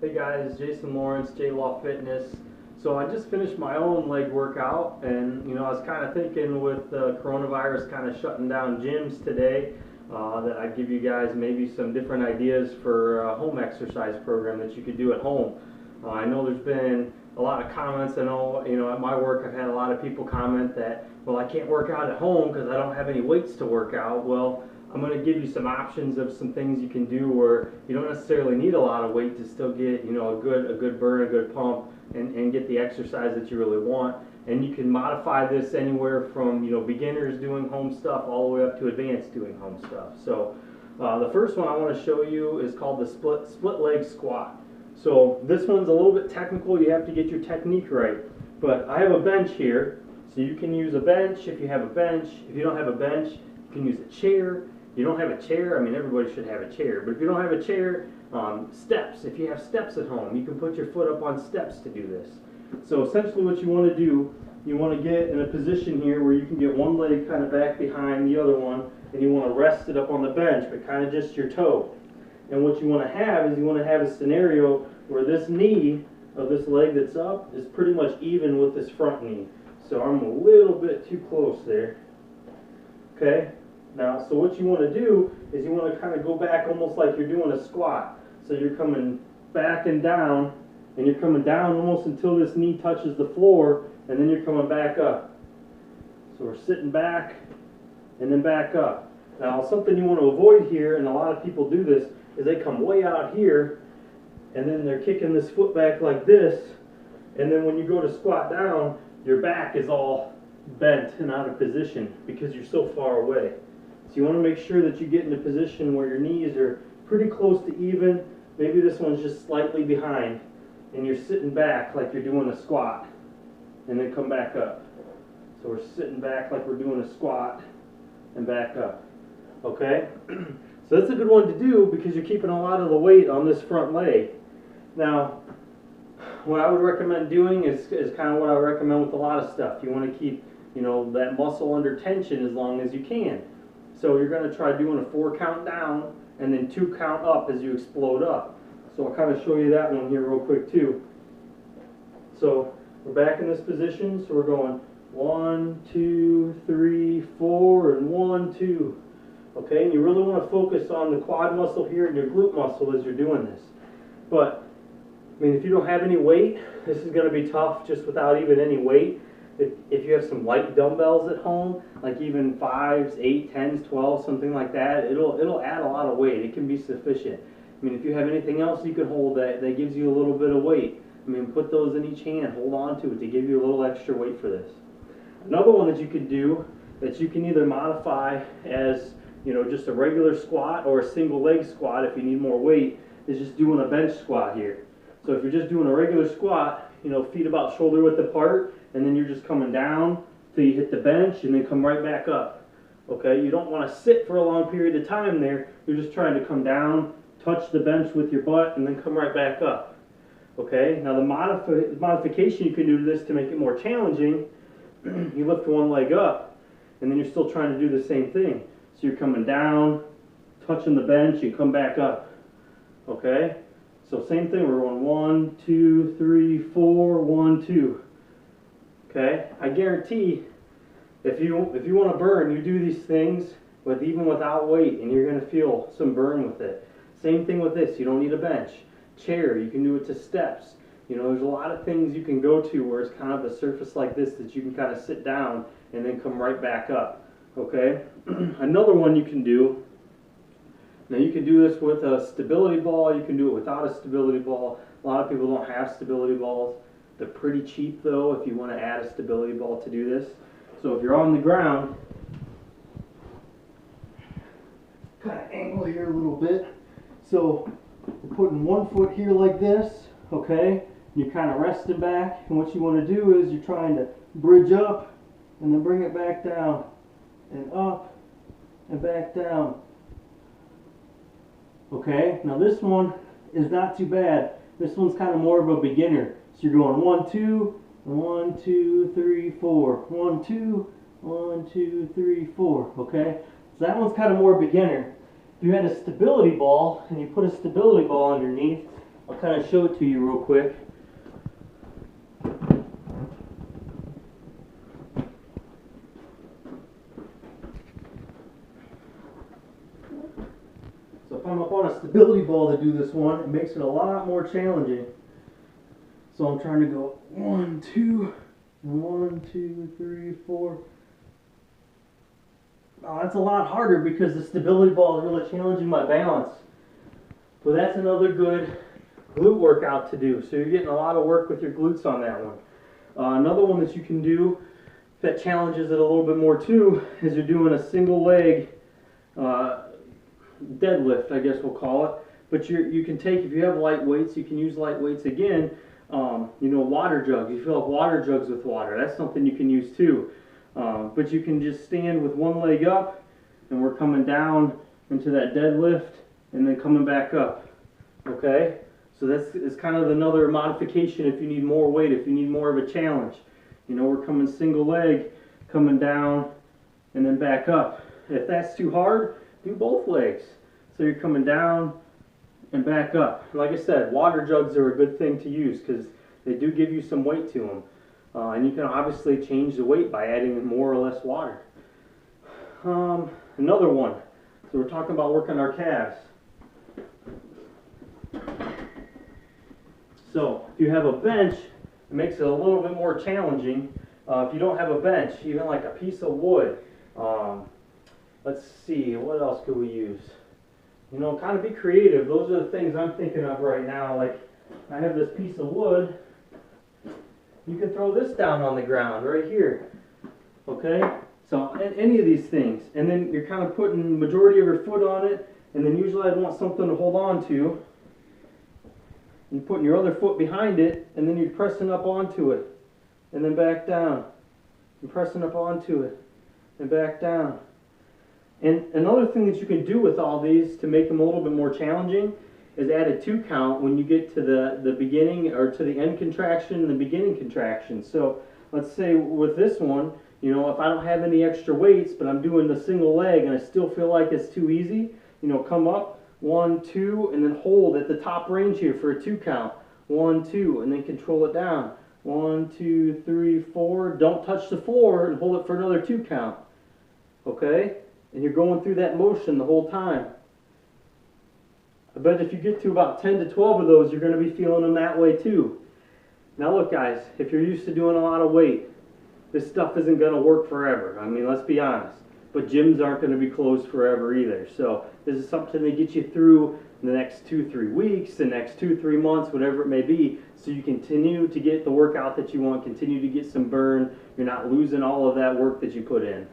Hey guys, Jason Lawrence, J-Law Fitness. So I just finished my own leg workout, and I was kind of thinking with the coronavirus kind of shutting down gyms today, that I'd give you guys maybe some different ideas for a home exercise program that you could do at home. I know there's been a lot of comments. I know, at my work I've had a lot of people comment that, well, I can't work out at home because I don't have any weights to work out. Well, I'm going to give you some options of some things you can do where you don't necessarily need a lot of weight to still get, a good burn, a good pump, and get the exercise that you really want. And you can modify this anywhere from, beginners doing home stuff all the way up to advanced doing home stuff. So the first one I want to show you is called the split leg squat. So this one's a little bit technical. You have to get your technique right. But I have a bench here, so you can use a bench if you have a bench. If you don't have a bench, you can use a chair. You don't have a chair, I mean, everybody should have a chair, but if you don't have a chair, steps. If you have steps at home, you can put your foot up on steps to do this. So essentially what you want to do, you want to get in a position here where you can get one leg kind of back behind the other one, and you want to rest it up on the bench, but kind of just your toe. And what you want to have is you want to have a scenario where this knee of this leg that's up is pretty much even with this front knee. So I'm a little bit too close there. Okay? Now, so what you want to do is you want to kind of go back almost like you're doing a squat. So you're coming back and you're coming down almost until this knee touches the floor, and then you're coming back up. So we're sitting back and then back up. Now, something you want to avoid here, and a lot of people do this, is they come way out here, and then they're kicking this foot back like this, and then when you go to squat down, your back is all bent and out of position because you're so far away. So you want to make sure that you get in a position where your knees are pretty close to even. Maybe this one's just slightly behind, and you're sitting back like you're doing a squat, and then come back up. So we're sitting back like we're doing a squat and back up. Okay? So that's a good one to do because you're keeping a lot of the weight on this front leg. Now, what I would recommend doing is kind of what I recommend with a lot of stuff. You want to keep, that muscle under tension as long as you can. So you're going to try doing a 4 count down and then 2 count up as you explode up. So I'll kind of show you that one here real quick too. So we're back in this position. So we're going 1, 2, 3, 4, and 1, 2. Okay, and you really want to focus on the quad muscle here and your glute muscle as you're doing this. But, I mean, if you don't have any weight, this is going to be tough just without even any weight. If you have some light dumbbells at home, like even 5s, 8, 10s, 12s, something like that, it'll add a lot of weight. It can be sufficient. I mean, if you have anything else you can hold that gives you a little bit of weight, I mean, put those in each hand, hold on to it to give you a little extra weight for this. Another one that you could do that you can either modify as, just a regular squat or a single leg squat if you need more weight, is just doing a bench squat here. So if you're just doing a regular squat, feet about shoulder width apart, and then you're just coming down till you hit the bench and then come right back up. Okay, you don't want to sit for a long period of time there. You're just trying to come down, touch the bench with your butt, and then come right back up. Okay, now the modification you can do to this to make it more challenging, you lift one leg up, and then you're still trying to do the same thing. So you're coming down, touching the bench, you come back up. Okay, so same thing, we're going 1, 2, 3, 4, 1, 2. Okay, I guarantee if you want to burn, you do these things even without weight, and you're going to feel some burn with it. Same thing with this. You don't need a bench. Chair, you can do it to steps. There's a lot of things you can go to where it's kind of a surface like this that you can kind of sit down and then come right back up. Okay, another one you can do. Now you can do this with a stability ball. You can do it without a stability ball. A lot of people don't have stability balls. They're pretty cheap though if you want to add a stability ball to do this. So if you're on the ground, kind of angle here a little bit. So we're putting one foot here like this, okay? You're kind of resting back, and what you want to do is you're trying to bridge up and then bring it back down and up and back down. Okay, now this one is not too bad. This one's kind of more of a beginner. So you're going 1, 2, 1, 2, 3, 4, 1, 2, 1, 2, 3, 4. Okay, so that one's kind of more beginner. If you had a stability ball and you put a stability ball underneath, I'll kind of show it to you real quick. So if I'm up on a stability ball to do this one, it makes it a lot more challenging. So I'm trying to go 1, 2, 1, 2, 3, 4. Oh, that's a lot harder because the stability ball is really challenging my balance. But that's another good glute workout to do. So you're getting a lot of work with your glutes on that one. Another one that you can do that challenges it a little bit more too is you're doing a single leg deadlift, I guess we'll call it. But you can take, if you have light weights, you can use light weights again. You know, water jugs. You fill up water jugs with water. That's something you can use too. But you can just stand with one leg up, and we're coming down into that deadlift, and then coming back up. Okay? So that's is kind of another modification if you need more weight, if you need more of a challenge. You know, we're coming single leg, coming down, and then back up. If that's too hard, do both legs. So you're coming down and back up. Like I said, water jugs are a good thing to use because they do give you some weight to them. And you can obviously change the weight by adding more or less water. Another one. So we're talking about working our calves. So if you have a bench, it makes it a little bit more challenging. If you don't have a bench, even like a piece of wood. Let's see, what else could we use? You know, kind of be creative. Those are the things I'm thinking of right now. Like, I have this piece of wood. You can throw this down on the ground right here. Okay? So, any of these things. And then you're kind of putting the majority of your foot on it. And then usually I'd want something to hold on to. You're putting your other foot behind it. And then you're pressing up onto it. And then back down. And pressing up onto it. And back down. And another thing that you can do with all these to make them a little bit more challenging is add a 2 count when you get to the beginning or to the end contraction and the beginning contraction. So let's say with this one, you know, if I don't have any extra weights, but I'm doing the single leg and I still feel like it's too easy, you know, come up, 1, 2, and then hold at the top range here for a 2 count. 1, 2, and then control it down. 1, 2, 3, 4. Don't touch the floor and hold it for another 2 count. Okay? And you're going through that motion the whole time. I bet if you get to about 10 to 12 of those, you're going to be feeling them that way too. Now look guys, if you're used to doing a lot of weight, this stuff isn't going to work forever. I mean, let's be honest. But gyms aren't going to be closed forever either. So this is something to get you through the next 2-3 weeks, the next 2-3 months, whatever it may be, so you continue to get the workout that you want, continue to get some burn. You're not losing all of that work that you put in.